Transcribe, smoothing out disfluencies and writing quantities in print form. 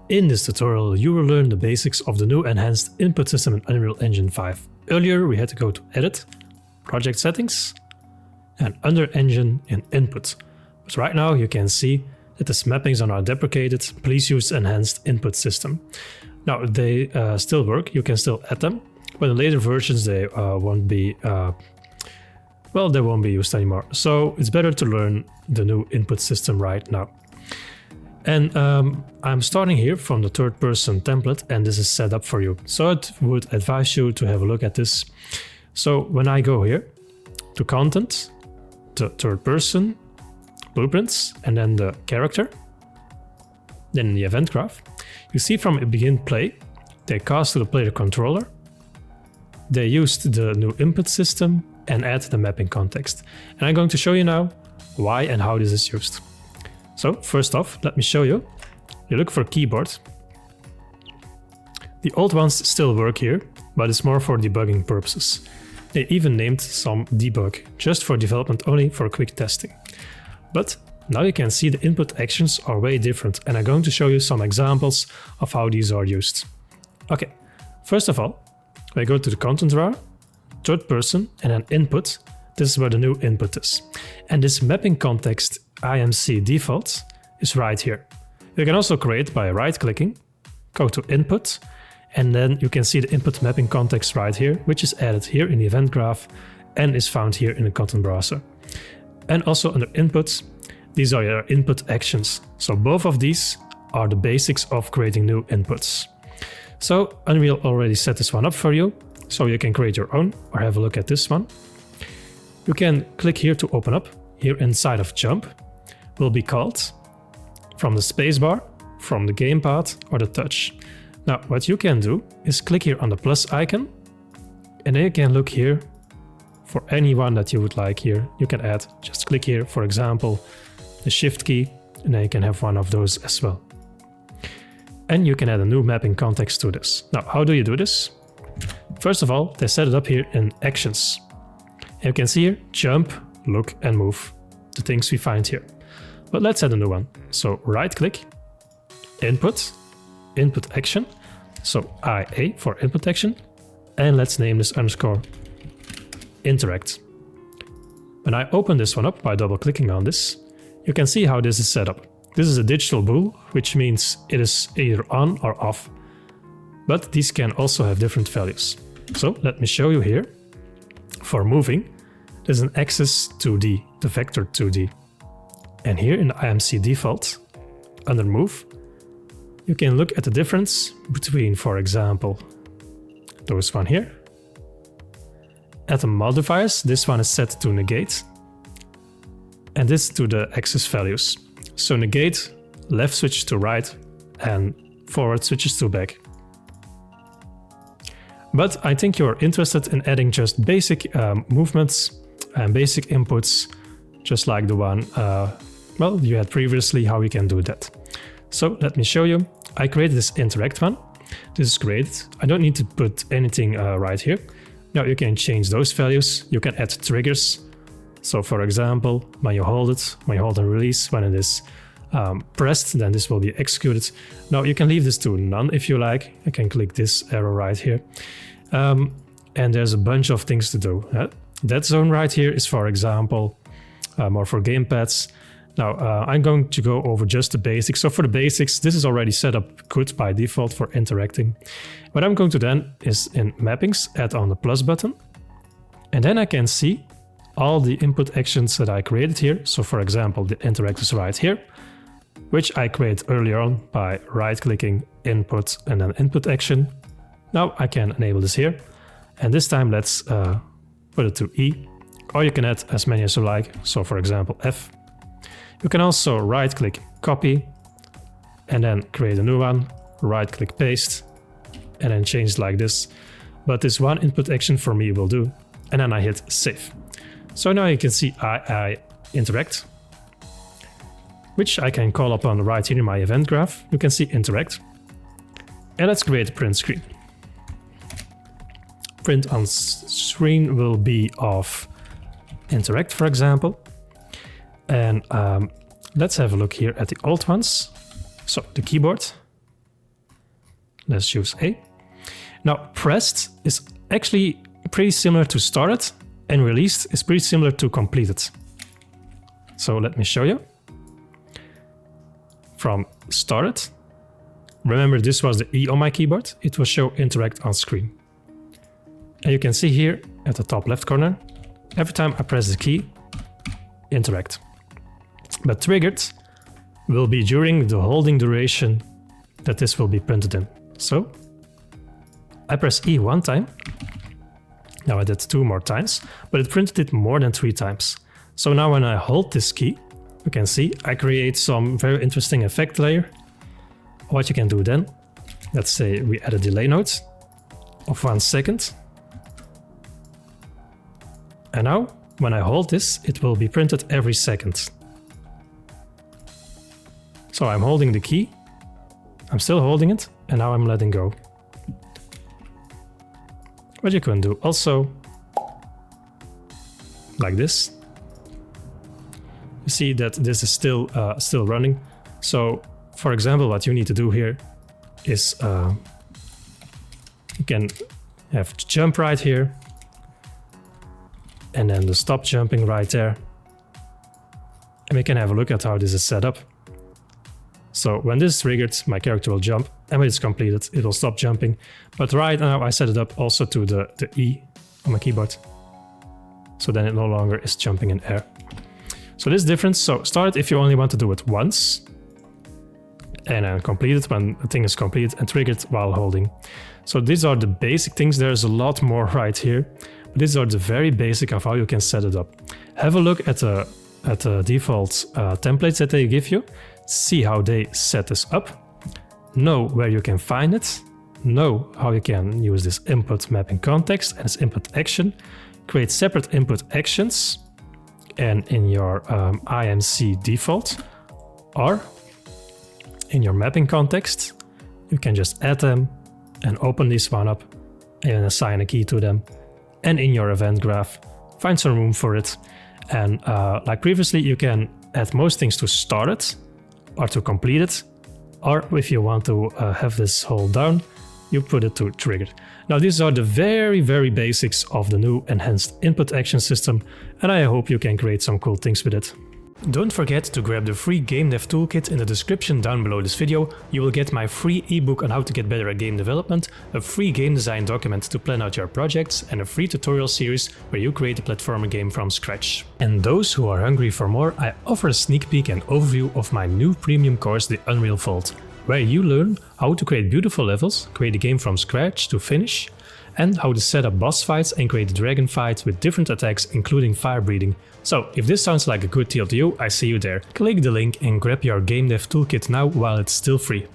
In this tutorial, you will learn the basics of the new enhanced input system in Unreal Engine 5. Earlier, we had to go to Edit, Project Settings, and under Engine in Input. But right now, you can see that the mappings are now deprecated. Please use Enhanced Input System. Now, they still work. You can still add them, but in later versions, they won't be used anymore. So it's better to learn the new input system right now. And I'm starting here from the third person template, and this is set up for you. So I would advise you to have a look at this. So when I go here to content, to third person, blueprints, and then the character, then in the event graph, you see from begin play, they cast to the player controller, they used the new input system and add the mapping context. And I'm going to show you now why and how this is used. So first off, let me show you. You look for keyboard. The old ones still work here, but it's more for debugging purposes. They even named some debug, just for development only for quick testing. But now you can see the input actions are way different, and I'm going to show you some examples of how these are used. Okay, first of all, we go to the content drawer, third person, and then input. This is where the new input is. And this mapping context IMC default is right here. You can also create by right-clicking, go to input, and then you can see the input mapping context right here, which is added here in the event graph and is found here in the content browser. And also under inputs, these are your input actions. So both of these are the basics of creating new inputs. So Unreal already set this one up for you, so you can create your own or have a look at this one. You can click here to open up. Here inside of jump will be called from the spacebar, from the gamepad, or the touch. Now what you can do is click here on the plus icon, and then you can look here for any one that you would like here. You can add, just click here, for example, the shift key, and then you can have one of those as well. And you can add a new mapping context to this. Now, how do you do this? First of all, they set it up here in actions. And you can see here, jump, look, and move, the things we find here. But let's add a new one. So right click, input, input action. So IA for input action. And let's name this underscore interact. When I open this one up by double clicking on this, you can see how this is set up. This is a digital bool, which means it is either on or off. But these can also have different values. So let me show you here. For moving, there's an axis 2D, the vector 2D. And here in the IMC default, under move, you can look at the difference between, for example, those one here. At the modifiers, this one is set to negate, and this to the axis values. So negate, left switches to right, and forward switches to back. But I think you're interested in adding just basic movements and basic inputs, just like the one you had previously, how we can do that. So let me show you. I created this interact one. This is great. I don't need to put anything right here. Now you can change those values. You can add triggers. So for example, when you hold it, when you hold and release, when it is pressed, then this will be executed. Now you can leave this to none if you like. You can click this arrow right here. And there's a bunch of things to do. That zone right here is, for example, more for gamepads. Now I'm going to go over just the basics. So for the basics, this is already set up good by default for interacting. What I'm going to then is in mappings, add on the plus button. And then I can see all the input actions that I created here. So for example, the interact is right here, which I created earlier on by right-clicking input and then input action. Now I can enable this here. And this time let's put it to E, or you can add as many as you like. So for example, F. You can also right-click copy and then create a new one, right-click paste, and then change like this. But this one input action for me will do. And then I hit save. So now you can see I interact, which I can call upon right here in my event graph. You can see interact. And let's create a print screen. Print on screen will be of interact, for example. And let's have a look here at the old ones. So the keyboard, let's choose A. Now pressed is actually pretty similar to started, and released is pretty similar to completed. So let me show you. From started, remember this was the E on my keyboard, it will show interact on screen. And you can see here at the top left corner, every time I press the key, interact. But triggered will be during the holding duration that this will be printed in. So I press E one time. Now I did 2 more times, but it printed it more than 3 times. So now when I hold this key, you can see I create some very interesting effect layer. What you can do then, let's say we add a delay node of 1 second. And now when I hold this, it will be printed every second. So I'm holding the key, I'm still holding it, and now I'm letting go. What you can do also, like this. You see that this is still running. So, for example, what you need to do here is you can have jump right here, and then the stop jumping right there. And we can have a look at how this is set up. So when this is triggered, my character will jump, and when it's completed, it will stop jumping. But right now I set it up also to the E on my keyboard. So then it no longer is jumping in air. So this difference, so start if you only want to do it once, and then complete it when the thing is completed, and triggered while holding. So these are the basic things. There's a lot more right here, but these are the very basic of how you can set it up. Have a look at the default templates that they give you. See how they set this up, know where you can find it, know how you can use this input mapping context and this input action, create separate input actions, and in your IMC default or in your mapping context, you can just add them and open this one up and assign a key to them. And in your event graph, find some room for it. And like previously, you can add most things to start it, or to complete it, or if you want to have this hold down, you put it to triggered. Now these are the very, very basics of the new enhanced input action system, and I hope you can create some cool things with it. Don't forget to grab the free Game Dev Toolkit in the description down below this video. You will get my free ebook on how to get better at game development, a free game design document to plan out your projects, and a free tutorial series where you create a platformer game from scratch. And those who are hungry for more, I offer a sneak peek and overview of my new premium course, The Unreal Vault, where you learn how to create beautiful levels, create a game from scratch to finish, and how to set up boss fights and create dragon fights with different attacks including fire breathing. So if this sounds like a good deal to you, I see you there. Click the link and grab your Game Dev Toolkit now while it's still free.